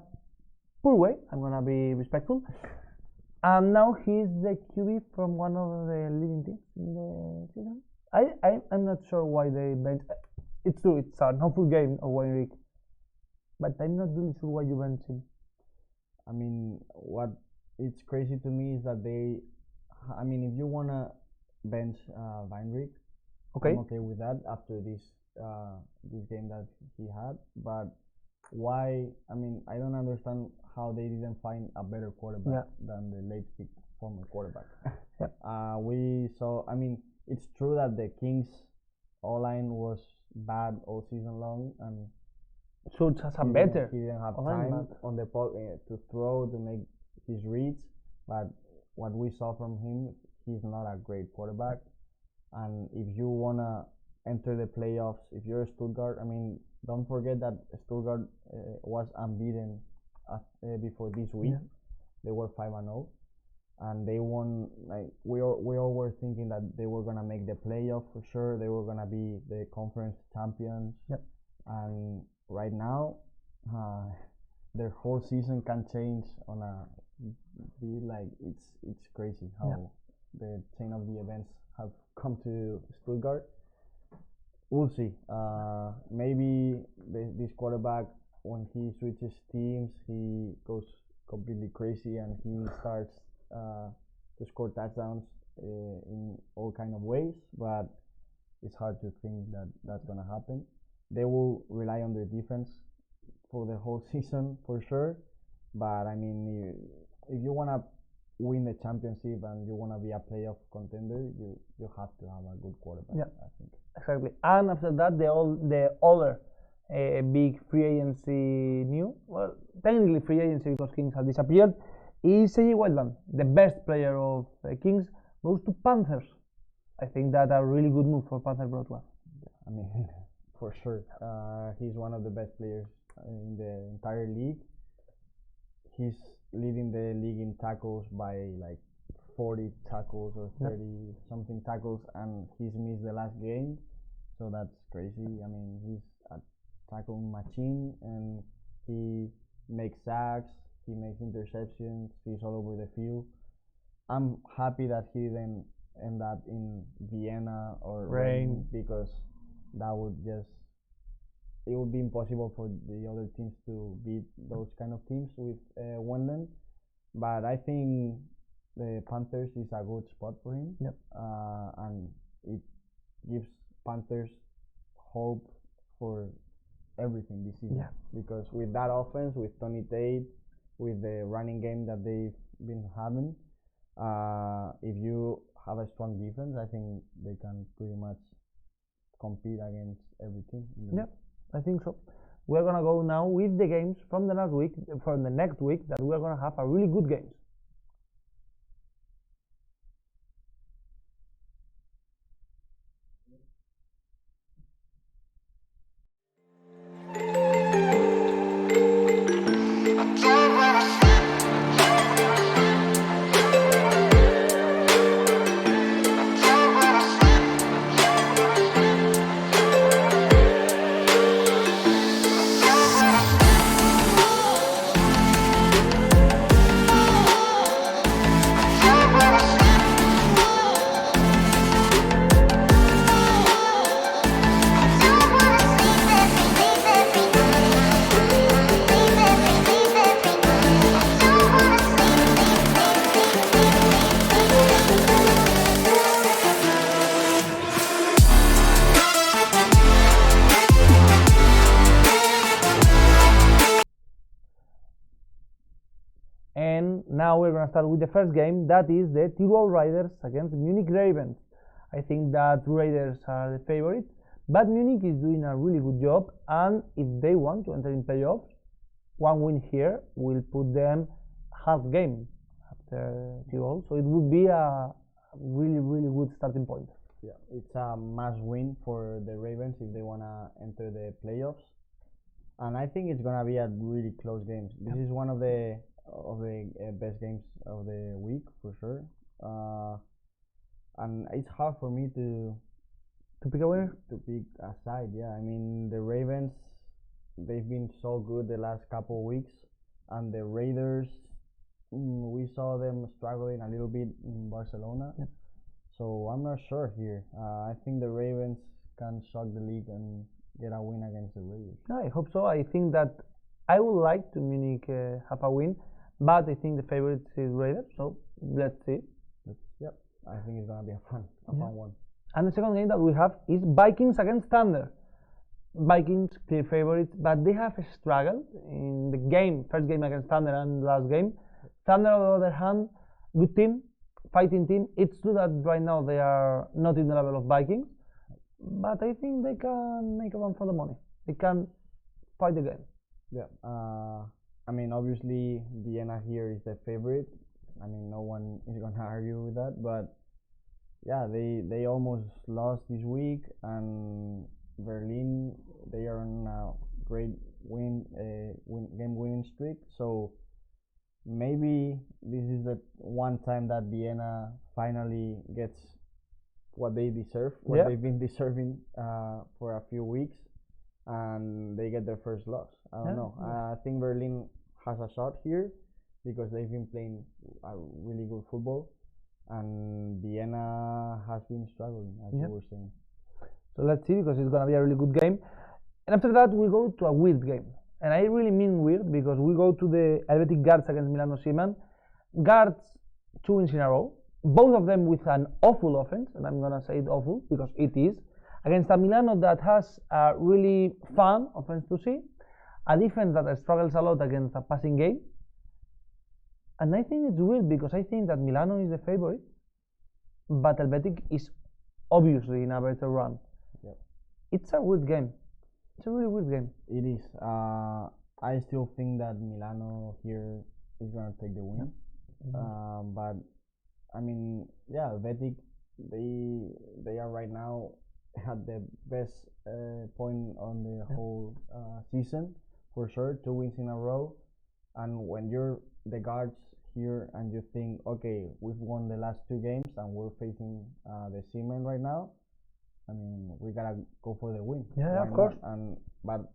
poor way, I'm gonna be respectful, and now he's the QB from one of the leading teams in the season. I'm not sure why they bench. It's true, it's an awful game of Weinreich, but I'm not really sure why you bench him. I mean, what it's crazy to me is that if you wanna bench Weinreich, Okay. I'm okay with that after this game that he had, but why? I mean, I don't understand how they didn't find a better quarterback than the late pick former quarterback. We saw. I mean, it's true that the Kings O-line was bad all season long, and Schultz has a better. He didn't have time on the to throw to make his reads, but what we saw from him, he's not a great quarterback. And if you wanna enter the playoffs, if you're Stuttgart, I mean, don't forget that Stuttgart was unbeaten before this week. They were 5-0, and they won. Like we all were thinking that they were gonna make the playoff for sure. They were gonna be the conference champions. And right now, their whole season can change on a be like it's crazy how the chain of the events have come to Stuttgart. We'll see. Maybe this quarterback, when he switches teams, he goes completely crazy and he starts to score touchdowns in all kind of ways. But it's hard to think that that's gonna happen. They will rely on their defense for the whole season for sure. But I mean, if you wanna win the championship and you wanna be a playoff contender, you have to have a good quarterback. Yeah. I think. Exactly. And after that, the other big free agency new, well, technically free agency because Kings have disappeared, is AJ Wildland, the best player of Kings, goes to Panthers. I think that a really good move for Panther Broadway. I mean, for sure. He's one of the best players in the entire league. He's leading the league in tackles by like 40 tackles or 30 something tackles, and he's missed the last game, so that's crazy. I mean, he's a tackling machine, and he makes sacks, he makes interceptions, he's all over the field. I'm happy that he didn't end up in Vienna or Reign, because that would just it would be impossible for the other teams to beat those kind of teams with Wendell. But I think the Panthers is a good spot for him. Yep. And it gives Panthers hope for everything this season. Yeah. Because with that offense, with Tony Tate, with the running game that they've been having, if you have a strong defense, I think they can pretty much compete against every team. Yep, I think so. We're gonna go now with the games from the last week, from the next week, that we're gonna have a really good games. And now we're going to start with the first game, that is the Tirol Riders against Munich Ravens. I think that Raiders are the favorites, but Munich is doing a really good job, and if they want to enter in playoffs, one win here will put them half game after Tirol, so it would be a really good starting point. Yeah, it's a must win for the Ravens if they want to enter the playoffs, and I think it's gonna be a really close game. This is one of the best games of the week for sure, and it's hard for me to pick a winner, to pick a side. Yeah, I mean the Ravens, they've been so good the last couple of weeks, and the Raiders, we saw them struggling a little bit in Barcelona. Yep. So I'm not sure here. I think the Ravens can shock the league and get a win against the Raiders. I hope so. I think that I would like to Munich have a win, but I think the favorite is Raiders. So let's see. Yep, I think it's gonna be a fun one. And the second game that we have is Vikings against Thunder. Vikings clear favorites, but they have struggled in the first game against Thunder and last game. Thunder, on the other hand, good team, fighting team. It's true that right now they are not in the level of Vikings, but I think they can make a run for the money. They can fight the game. Yeah. I mean, obviously Vienna here is the favorite. I mean, no one is gonna argue with that. But yeah, they almost lost this week, and Berlin, they are on a great game winning streak. So maybe this is the one time that Vienna finally gets what they deserve, what they've been deserving for a few weeks, and they get their first loss. I don't Yeah. know. I think Berlin has a shot here because they've been playing a really good football, and Vienna has been struggling, as Yeah. you were saying. So let's see, because it's gonna be a really good game. And after that, we go to a weird game. And I really mean weird, because we go to the Helvetic Guards against Milano Seaman. Guards 2 wins in a row, both of them with an awful offense, and I'm gonna say it awful because it is, against a Milano that has a really fun offense to see, a defense that struggles a lot against a passing game. And I think it's weird because I think that Milano is the favorite, but Helvetic is obviously in a better run. Yep. It's a weird game. It's a really weird game. It is. I still think that Milano here is gonna take the win. But I mean, yeah, Helvetic, they are right now at the best point on the whole season for sure. 2 wins in a row, and when you're the Guards here and you think, okay, we've won the last 2 games and we're facing the Seamen right now, I mean, we gotta go for the win. Yeah, of course. But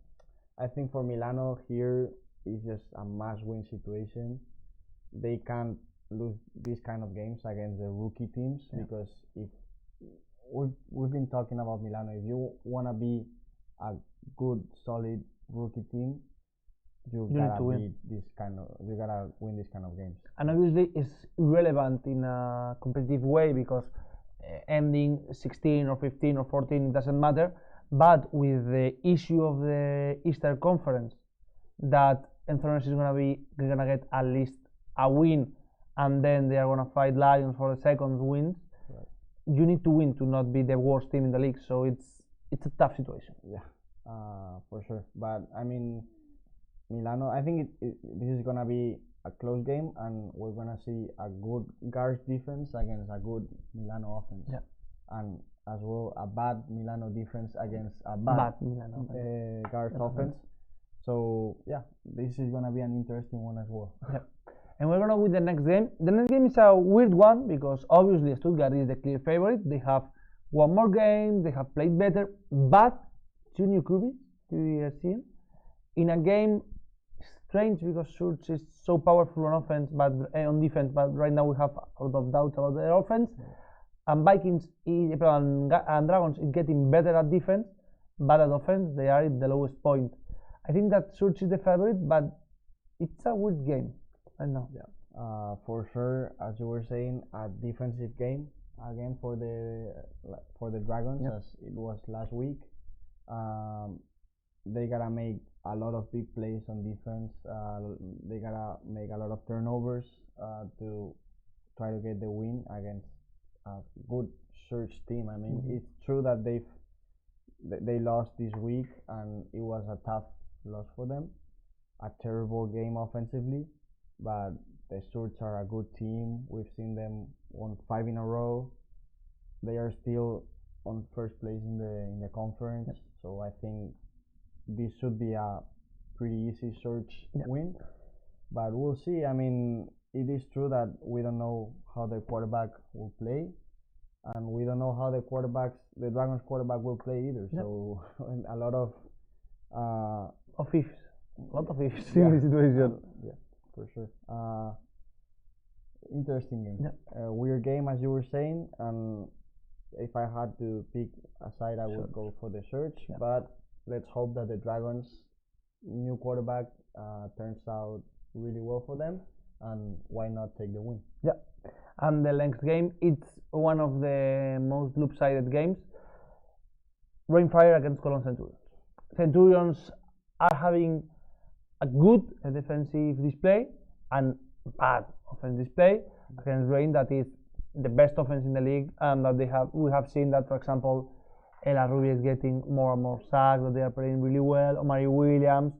I think for Milano here is just a must-win situation. They can't lose these kind of games against the rookie teams, because if we've been talking about Milano, if you wanna be a good, solid rookie team, you gotta win this kind of. You gotta win this kind of games. And obviously, it's irrelevant in a competitive way, because ending 16 or 15 or 14 doesn't matter. But with the issue of the Eastern Conference, that Enthroners is gonna get at least a win, and then they are gonna fight Lions for the second win. Right. You need to win to not be the worst team in the league. So it's a tough situation. Yeah, for sure. But I mean, Milano, I think this is gonna be a close game, and we're gonna see a good Guards defense against a good Milano offense. Yeah. And as well, a bad Milano defense against a bad Milano Guards offense. So yeah, this is gonna be an interesting one as well. Yeah. And we're gonna with the next game. The next game is a weird one, because obviously Stuttgart is the clear favorite. They have one more game, they have played better, but 2 new QBs, in a game strange, because Schurz is so powerful on offense, but on defense. But right now we have a lot of doubts about their offense. And Vikings and Dragons is getting better at defense, but at offense they are at the lowest point. I think that Schurz is the favorite, but it's a weird game. I know. Yeah. For sure, as you were saying, a defensive game again for the Dragons, as it was last week. They gotta make a lot of big plays on defense. They gotta make a lot of turnovers to try to get the win against a good Schurz team. I mean, it's true that they lost this week, and it was a tough loss for them. A terrible game offensively, but the Schurz are a good team. We've seen them won 5 in a row. They are still on first place in the conference, so I think this should be a pretty easy Schurz win. But we'll see. I mean, it is true that we don't know how the quarterback will play, and we don't know how the Dragons quarterback will play either. So a lot of ifs. A lot of ifs in this situation. Yeah, for sure. Interesting game. Yeah. Weird game, as you were saying. And if I had to pick a side, I would go for the Schurz. Yeah. But let's hope that the Dragons' new quarterback turns out really well for them, and why not take the win? Yeah. And the next game, it's one of the most loop-sided games. Rainfire against Cologne Centurions. Centurions are having a good defensive display and bad offensive display against Rain, that is the best offense in the league, and that we have seen that, for example, Ella Rubia is getting more and more sacks, that they are playing really well. Omari Williams.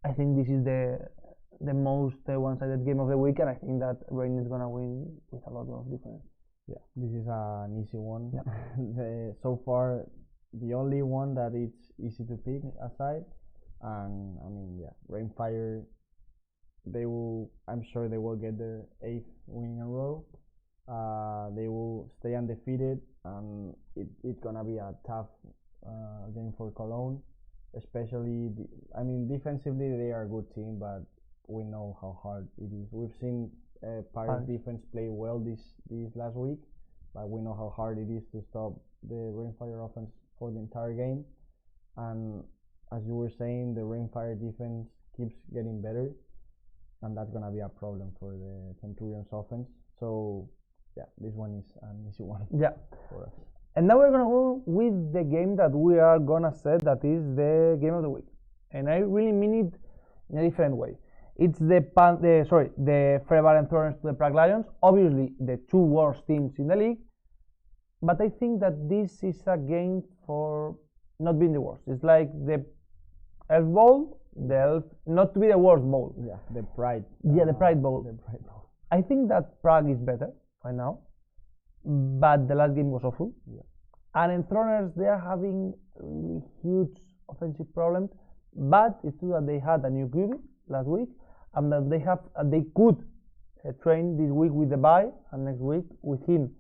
I think this is the most one-sided game of the week, and I think that Rain is gonna win with a lot of difference. Yeah, this is an easy one. Yeah. So far, the only one that it's easy to pick aside, and I mean, yeah, Rainfire. I'm sure they will get their 8th win in a row. They will stay undefeated, and it's gonna be a tough game for Cologne. especially defensively they are a good team, but we know how hard it is. We've seen Paris defense play well this last week, but we know how hard it is to stop the Rainfire offense for the entire game. And as you were saying, the Rainfire defense keeps getting better, and that's gonna be a problem for the Centurions offense. So yeah, this one is an easy one for us. And now we're gonna go with the game that we are gonna set, that is the game of the week. And I really mean it in a different way. It's the Fenerbahce Thorns to the Prague Lions, obviously the two worst teams in the league. But I think that this is a game for not being the worst. It's like the Elf Bowl, not to be the worst bowl. Yeah, the Pride. The Pride Bowl. The Pride Bowl. I think that Prague is better right now, but the last game was awful. Yeah. And in Throners, they are having really huge offensive problems. But it's true that they had a new QB last week, and that they could train this week with the bye and next week with him.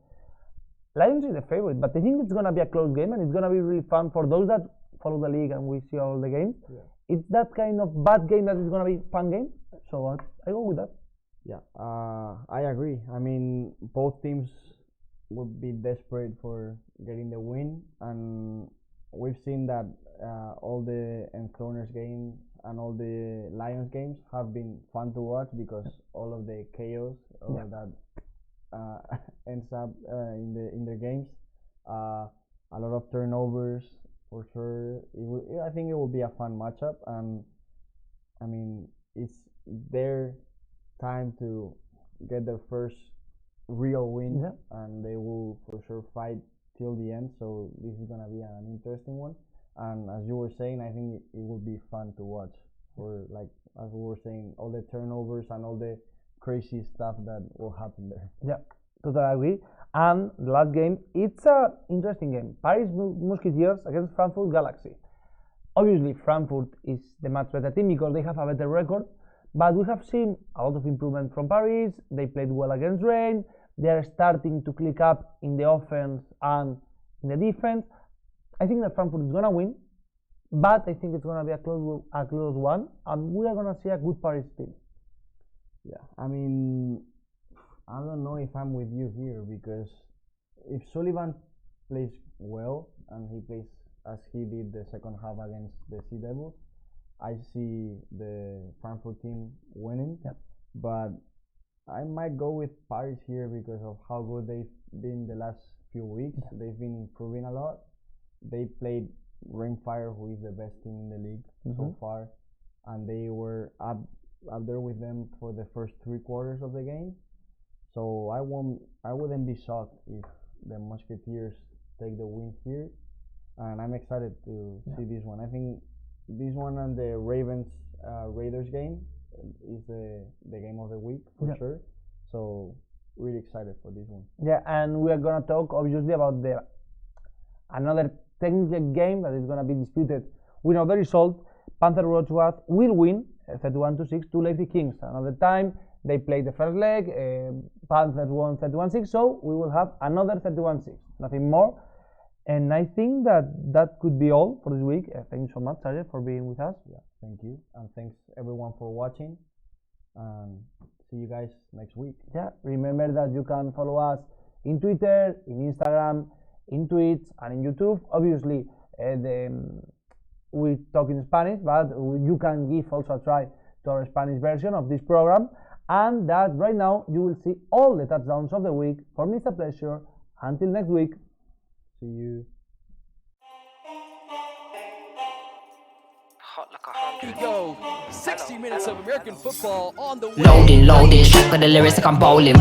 Lions is the favorite, but I think it's gonna be a close game, and it's gonna be really fun for those that follow the league and we see all the games. Yeah. It's that kind of bad game that is gonna be fun game. So I go with that. Yeah, I agree. I mean, both teams would be desperate for getting the win, and we've seen that all the Enthroners games and all the Lions games have been fun to watch because all of the chaos that ends up in the games. A lot of turnovers for sure. I think it will be a fun matchup, and I mean it's their time to get their first real win, and they will for sure fight till the end. So this is gonna be an interesting one. And as you were saying, I think it will be fun to watch. For like as we were saying, all the turnovers and all the crazy stuff that will happen there. Yeah, totally agree. And the last game, it's an interesting game. Paris Musketeers against Frankfurt Galaxy. Obviously, Frankfurt is the much better team because they have a better record. But we have seen a lot of improvement from Paris. They played well against Rennes. They are starting to click up in the offense and in the defense. I think that Frankfurt is gonna win, but I think it's gonna be a close one, and we are gonna see a good Paris team. Yeah, I mean, I don't know if I'm with you here, because if Sullivan plays well and he plays as he did the second half against the Sea Devils, I see the Frankfurt team winning. But I might go with Paris here because of how good they've been the last few weeks. They've been improving a lot. They played Rainfire, who is the best team in the league so far, and they were up there with them for the first 3 quarters of the game. So I wouldn't be shocked if the Musketeers take the win here, and I'm excited to see this one. I think this one and the Ravens Raiders game is the game of the week for sure. So really excited for this one. Yeah, and we are gonna talk obviously about another technical game that is gonna be disputed. We know the result. Panther Wrocław will win 31-6 to Leipzig Kings. Another time they played the first leg. Panthers won 31-6, so we will have another 31-6. Nothing more. And I think that could be all for this week. Thank you so much, Sergio, for being with us. Yeah, thank you. And thanks everyone for watching. See you guys next week. Yeah, remember that you can follow us in Twitter, in Instagram, in Twitch, and in YouTube. Obviously, we talk in Spanish, but you can give also a try to our Spanish version of this program. And that right now you will see all the touchdowns of the week. For me, it's a pleasure. Until next week. See you. We go 60 minutes of American football on the way. Loading, strike with the lyrics like I'm bowling.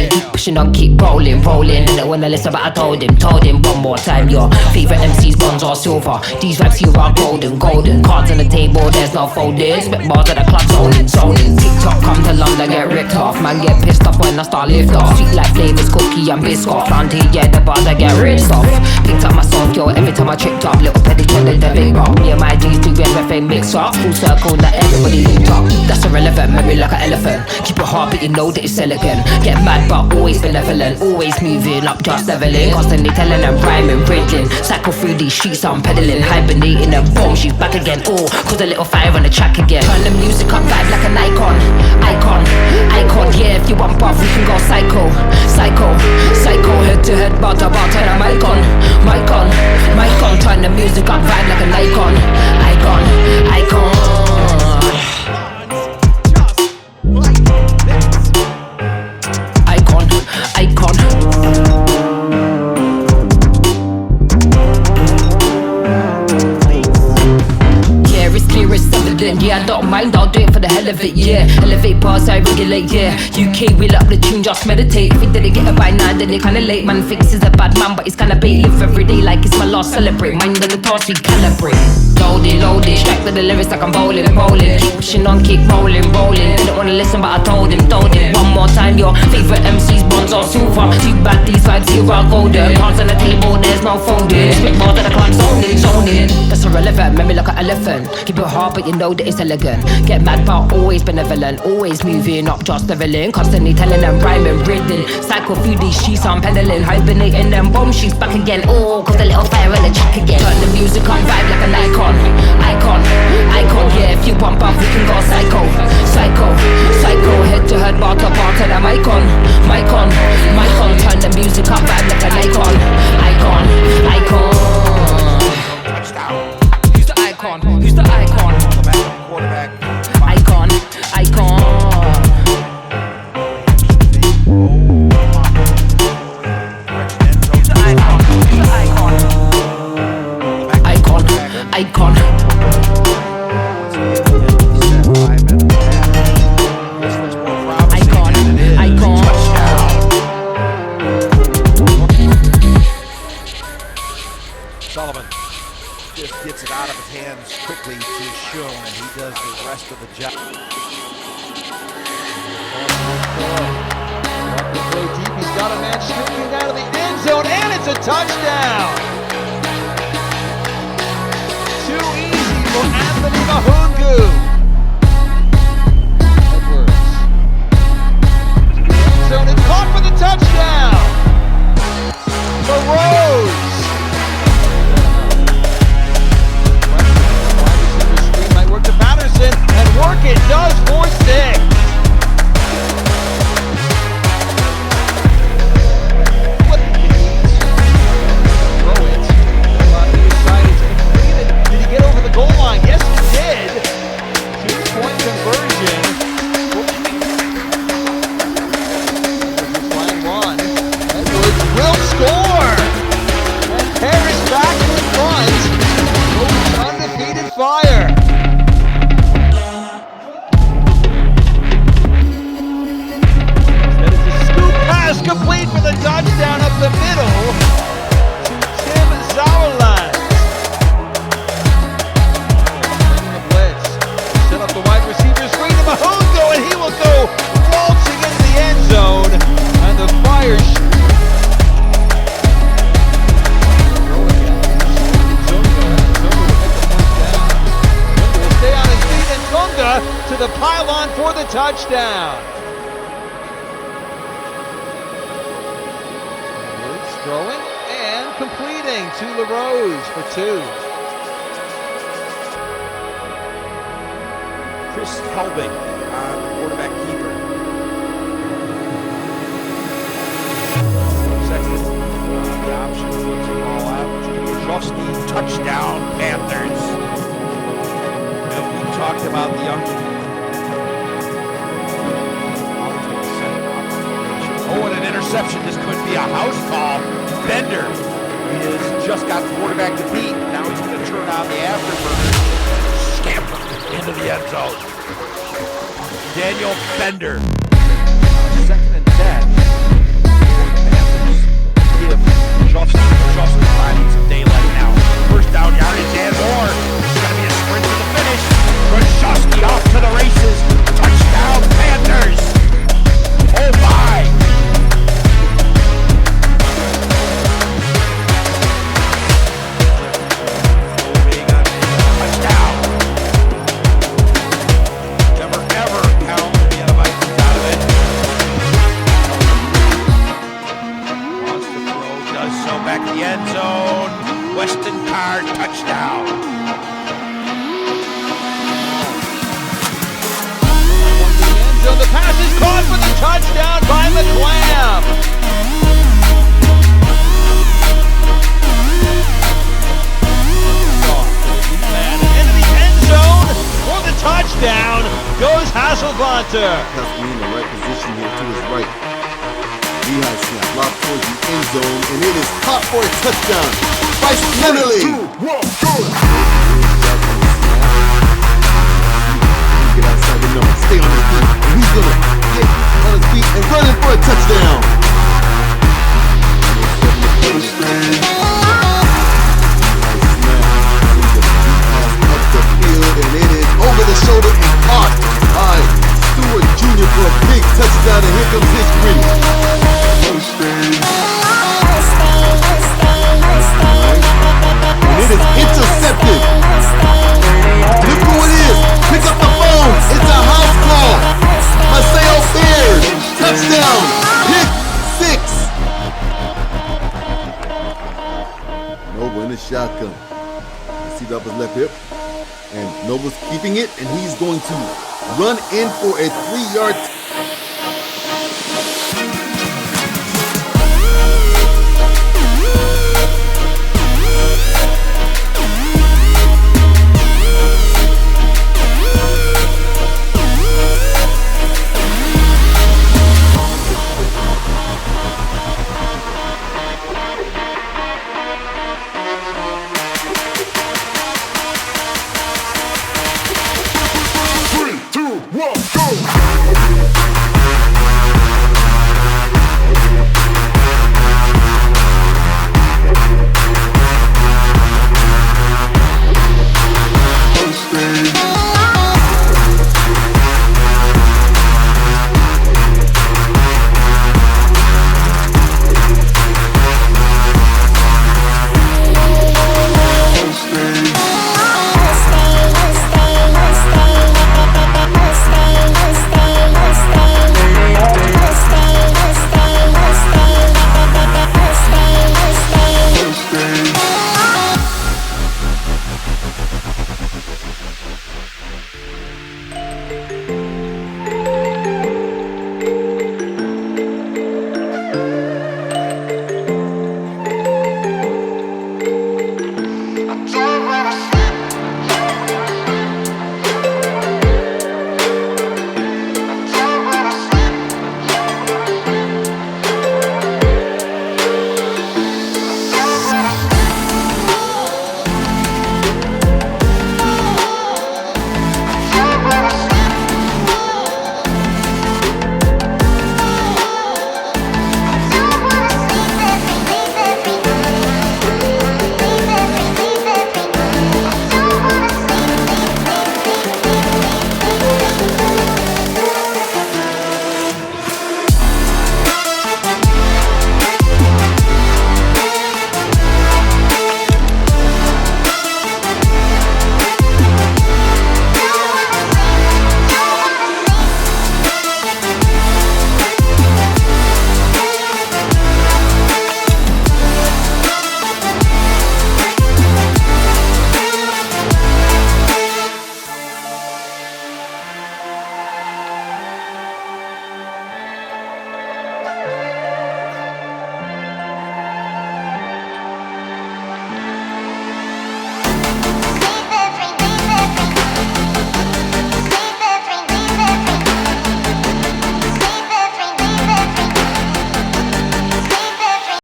Keep pushing on, keep rolling. Didn't wanna listen, but I told him one more time. Your favorite MCs, bronze or silver. These raps here are golden. Cards on the table, there's no folding. Spit bars at the club, zoning. TikTok come to London, get ripped off. Man get pissed off when I start lift off. Sweet like flavors, cookie and biscuit. Round here, yeah, the bars I get ripped off. Picked up my song, yo, every time I tripped up. Little pedicure, the big rock. Me and my G's doing everything. mix up. Full circle, that everybody linked up. That's irrelevant, memory like an elephant. Keep it hard, but you know that it's elegant. Get mad, but always benevolent. Always moving up, just leveling. Constantly telling and rhyming, riddling. Cycle through these streets, I'm pedaling. Hibernating and boom, she's back again. Oh, cause a little fire on the track again. Turn the music up, vibe like an icon. Icon, icon, yeah, if you want buff, we can go psycho. Psycho, psycho, head to head, bar to bar, turn a mic on. Mic on, mic on. Turn the music up, vibe like an icon. Icon, icon. Icon, icon. Yeah, it's clear, it's evident. Yeah, I don't mind, I'll do it for the hell of it. Yeah, elevate bars, I regulate. Yeah, UK, we up the tune, just meditate. If we didn't get it by now, then it kinda late. Man thinks he's a bad man, but he's kinda bait. Live every day like it's my last celebrate. Mind on the task, we calibrate. Loaded, loaded, strike to the lyrics like I'm bowling, bowling. Keep pushing on, keep rolling, rolling. Didn't wanna listen, but I told him. One more time, your favorite MC's bronze or silver. Too bad these vibes here are golden. Cards on the table, there's no folding. Spit more than I can't zoning. That's irrelevant, memory like an elephant. Keep it hard, but you know that it's elegant. Get mad, but always benevolent. Always moving up, just leveling. Constantly telling them rhyming, riddling. Cycle through these streets, I'm pedaling. Hibernating them boom, she's back again. Oh, cause a little fire on the track again. Turn the music on, vibe like an icon. Icon, icon, yeah, if you want buff, we can go psycho. Psycho, psycho, head to head, bar to bar, turn a mic on. Mic on, mic on. Turn the music up, vibe like an icon. Icon, icon. Who's the icon? Who's the icon? Quarterback. Icon, icon. Who's the icon? Who's the icon? Icon, icon. Icon, icon. Sullivan just gets it out of his hands quickly to Shum, and he does the rest of the job. Play deep, he's got a man streaking out of the end zone, and it's a touchdown! Too easy for Anthony Mahungu. Edwards. End zone, it's caught for the touchdown! The Rose! Might work to Patterson, and work it does for 6. Goal line, yes he did. 2-point conversion. Line 1. Edwards will score. And Harris back in front. Goes undefeated fire. That is a scoop pass complete for the touchdown up the middle to Tim Sauerland. The wide receiver screen to Mahungu, and he will go waltzing into the end zone, and the Fire will stay on his feet, and Tunga to the pylon for the touchdown. Woods throwing and completing to LaRose for 2. Chris Helbig on the quarterback keeper. Second, the option puts it all out. Trusty touchdown, Panthers. And we talked about the young. Oh, and an interception. This could be a house call. Bender has just got the quarterback to beat. Now he's going to turn on the afterburner. Scamper into the end zone. Daniel Bender. 2nd and 10. Give Justin finding some daylight now. First down yardage and more. It's going to be a sprint to the finish. Krzyzewski off to the races. Touchdown Panthers. Oh my. Touchdown. the end zone. Weston Card, touchdown. The pass is caught for the touchdown by McClam. Into the end zone for the touchdown goes Hasselbanter. Has to be in the right position here to his right. Lehigh snap locked towards the end zone, and it is caught for a touchdown by Snelly. Get outside the number, stay on his feet, and he's gonna get on his feet and run in for a touchdown. Up the field, and it is over the shoulder and caught by Stewart Jr. for a big touchdown, and here comes his green. And it is intercepted. Look who it is. Pick up the phone. It's a house call. Maceo Bears. Touchdown. Pick 6. Nova in the shotgun. See up his left hip. And Nova's keeping it. And he's going to run in for a 3-yard